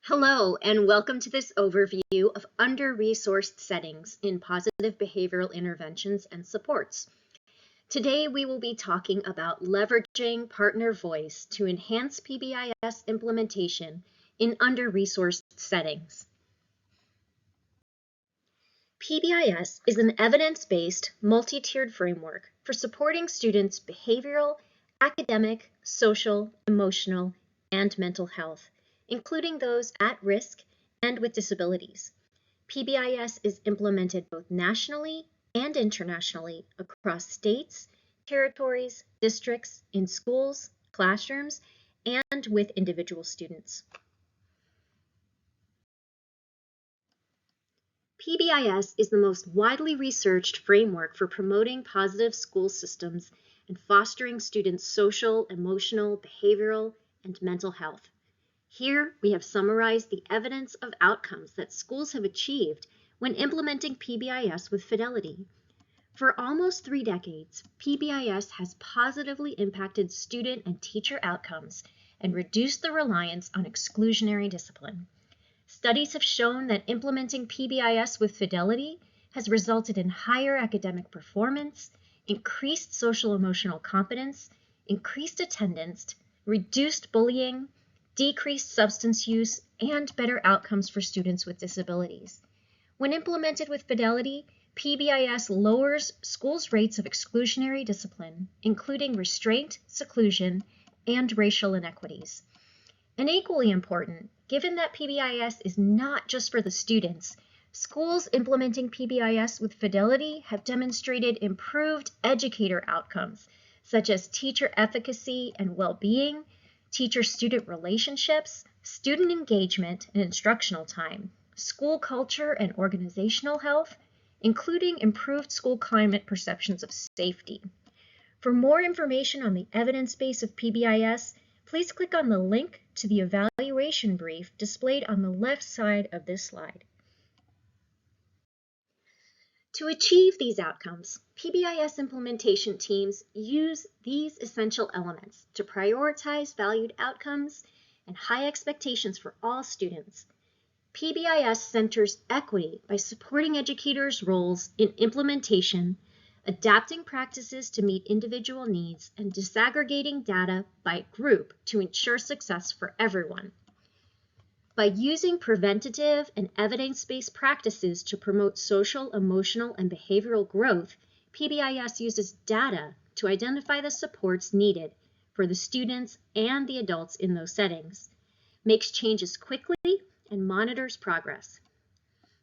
Hello, and welcome to this overview of under-resourced settings in positive behavioral interventions and supports. Today, we will be talking about leveraging partner voice to enhance PBIS implementation in under-resourced settings. PBIS is an evidence-based, multi-tiered framework for supporting students' behavioral, academic, social, emotional, and mental health, including those at risk and with disabilities. PBIS is implemented both nationally and internationally across states, territories, districts, in schools, classrooms, and with individual students. PBIS is the most widely researched framework for promoting positive school systems and fostering students' social, emotional, behavioral, and mental health. Here, we have summarized the evidence of outcomes that schools have achieved when implementing PBIS with fidelity. For almost 3 decades, PBIS has positively impacted student and teacher outcomes and reduced the reliance on exclusionary discipline. Studies have shown that implementing PBIS with fidelity has resulted in higher academic performance, increased social-emotional competence, increased attendance, reduced bullying, decreased substance use, and better outcomes for students with disabilities. When implemented with fidelity, PBIS lowers schools' rates of exclusionary discipline, including restraint, seclusion, and racial inequities. And equally important, given that PBIS is not just for the students, schools implementing PBIS with fidelity have demonstrated improved educator outcomes, such as teacher efficacy and well-being, teacher-student relationships, student engagement and instructional time, school culture and organizational health, including improved school climate perceptions of safety. For more information on the evidence base of PBIS, please click on the link to the evaluation brief displayed on the left side of this slide. To achieve these outcomes, PBIS implementation teams use these essential elements to prioritize valued outcomes and high expectations for all students. PBIS centers equity by supporting educators' roles in implementation, adapting practices to meet individual needs, and disaggregating data by group to ensure success for everyone. By using preventative and evidence-based practices to promote social, emotional, and behavioral growth, PBIS uses data to identify the supports needed for the students and the adults in those settings, makes changes quickly, and monitors progress.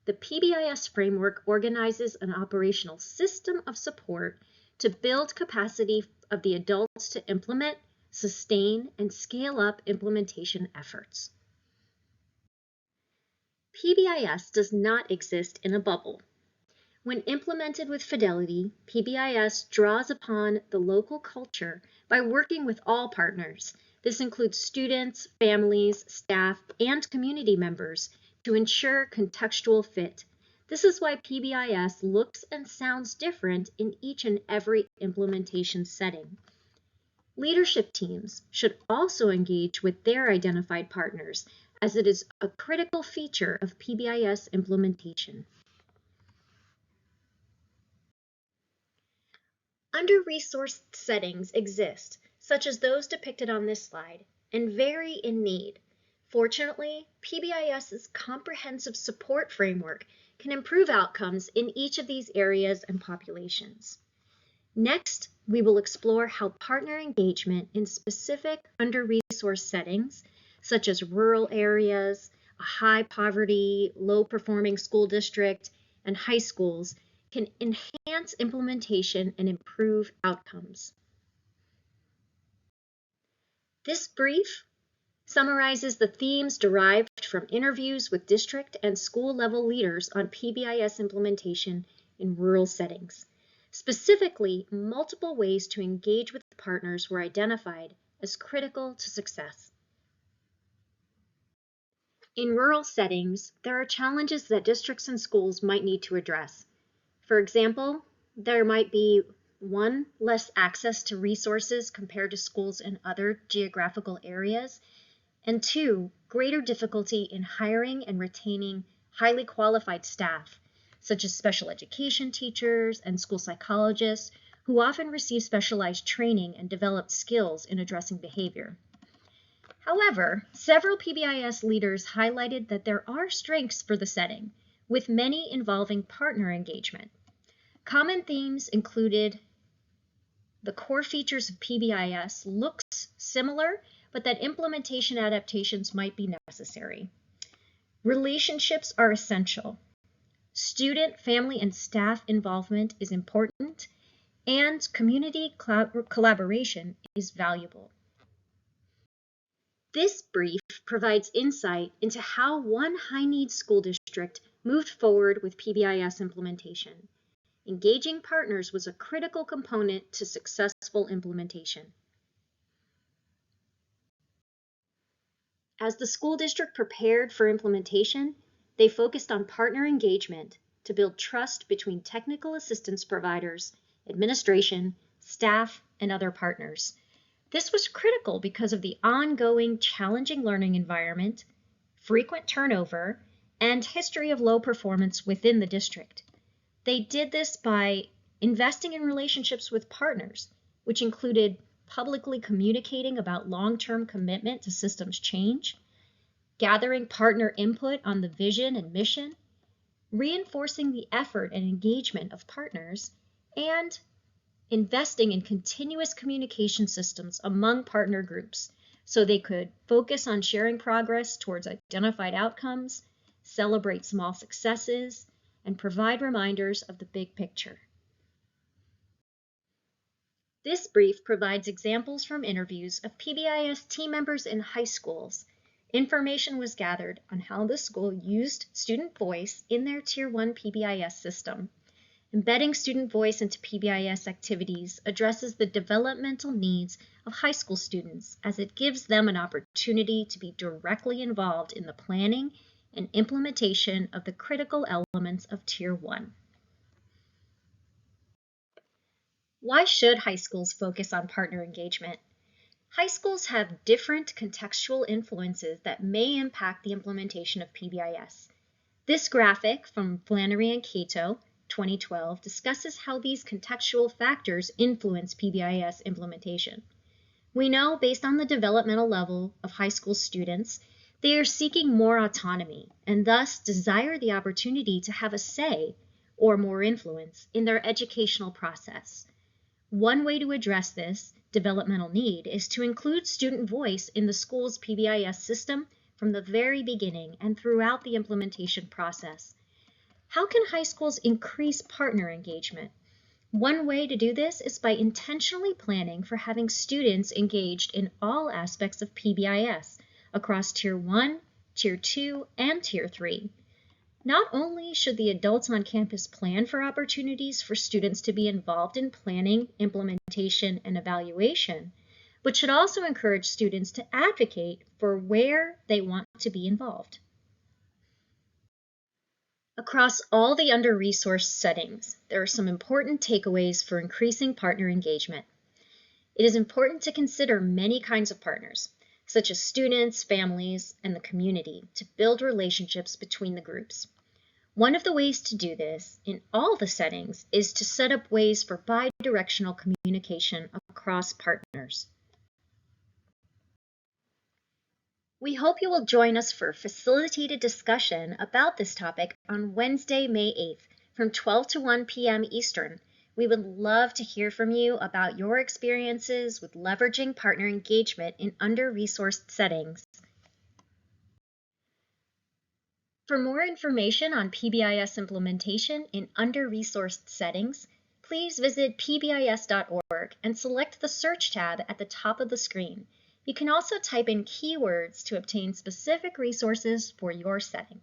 The PBIS framework organizes an operational system of support to build capacity of the adults to implement, sustain, and scale up implementation efforts. PBIS does not exist in a bubble. When implemented with fidelity, PBIS draws upon the local culture by working with all partners. This includes students, families, staff, and community members to ensure contextual fit. This is why PBIS looks and sounds different in each and every implementation setting. Leadership teams should also engage with their identified partners, as it is a critical feature of PBIS implementation. Under-resourced settings exist, such as those depicted on this slide, and vary in need. Fortunately, PBIS's comprehensive support framework can improve outcomes in each of these areas and populations. Next, we will explore how partner engagement in specific under-resourced settings, such as rural areas, a high poverty, low-performing school district, and high schools, can enhance implementation and improve outcomes. This brief summarizes the themes derived from interviews with district and school level leaders on PBIS implementation in rural settings. Specifically, multiple ways to engage with partners were identified as critical to success. In rural settings, there are challenges that districts and schools might need to address. For example, there might be less access to resources compared to schools in other geographical areas, and 2, greater difficulty in hiring and retaining highly qualified staff, such as special education teachers and school psychologists, who often receive specialized training and developed skills in addressing behavior. However, several PBIS leaders highlighted that there are strengths for the setting, with many involving partner engagement. Common themes included the core features of PBIS looks similar, but that implementation adaptations might be necessary. Relationships are essential. Student, family, and staff involvement is important, and community collaboration is valuable. This brief provides insight into how one high-need school district moved forward with PBIS implementation. Engaging partners was a critical component to successful implementation. As the school district prepared for implementation, they focused on partner engagement to build trust between technical assistance providers, administration, staff, and other partners. This was critical because of the ongoing challenging learning environment, frequent turnover, and history of low performance within the district. They did this by investing in relationships with partners, which included publicly communicating about long-term commitment to systems change, gathering partner input on the vision and mission, reinforcing the effort and engagement of partners, and investing in continuous communication systems among partner groups so they could focus on sharing progress towards identified outcomes, celebrate small successes, and provide reminders of the big picture. This brief provides examples from interviews of PBIS team members in high schools. Information was gathered on how the school used student voice in their Tier 1 PBIS system. Embedding student voice into PBIS activities addresses the developmental needs of high school students as it gives them an opportunity to be directly involved in the planning and implementation of the critical elements of Tier 1. Why should high schools focus on partner engagement? High schools have different contextual influences that may impact the implementation of PBIS. This graphic from Flannery and Cato, 2012, discusses how these contextual factors influence PBIS implementation. We know, based on the developmental level of high school students, they are seeking more autonomy and thus desire the opportunity to have a say or more influence in their educational process. One way to address this developmental need is to include student voice in the school's PBIS system from the very beginning and throughout the implementation process. How can high schools increase partner engagement? One way to do this is by intentionally planning for having students engaged in all aspects of PBIS across Tier 1, Tier 2, and Tier 3. Not only should the adults on campus plan for opportunities for students to be involved in planning, implementation, and evaluation, but should also encourage students to advocate for where they want to be involved. Across all the under-resourced settings, there are some important takeaways for increasing partner engagement. It is important to consider many kinds of partners, such as students, families, and the community, to build relationships between the groups. One of the ways to do this in all the settings is to set up ways for bi-directional communication across partners. We hope you will join us for a facilitated discussion about this topic on Wednesday, May 8th from 12 to 1 p.m. Eastern. We would love to hear from you about your experiences with leveraging partner engagement in under-resourced settings. For more information on PBIS implementation in under-resourced settings, please visit pbis.org and select the Search tab at the top of the screen. You can also type in keywords to obtain specific resources for your setting.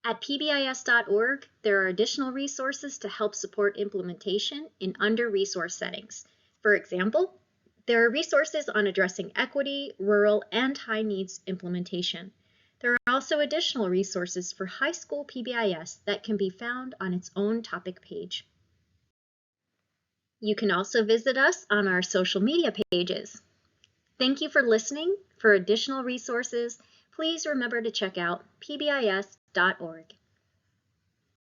At pbis.org, there are additional resources to help support implementation in under-resourced settings. For example, there are resources on addressing equity, rural, and high-needs implementation. There are also additional resources for high school PBIS that can be found on its own topic page. You can also visit us on our social media pages. Thank you for listening. For additional resources, please remember to check out pbis.org.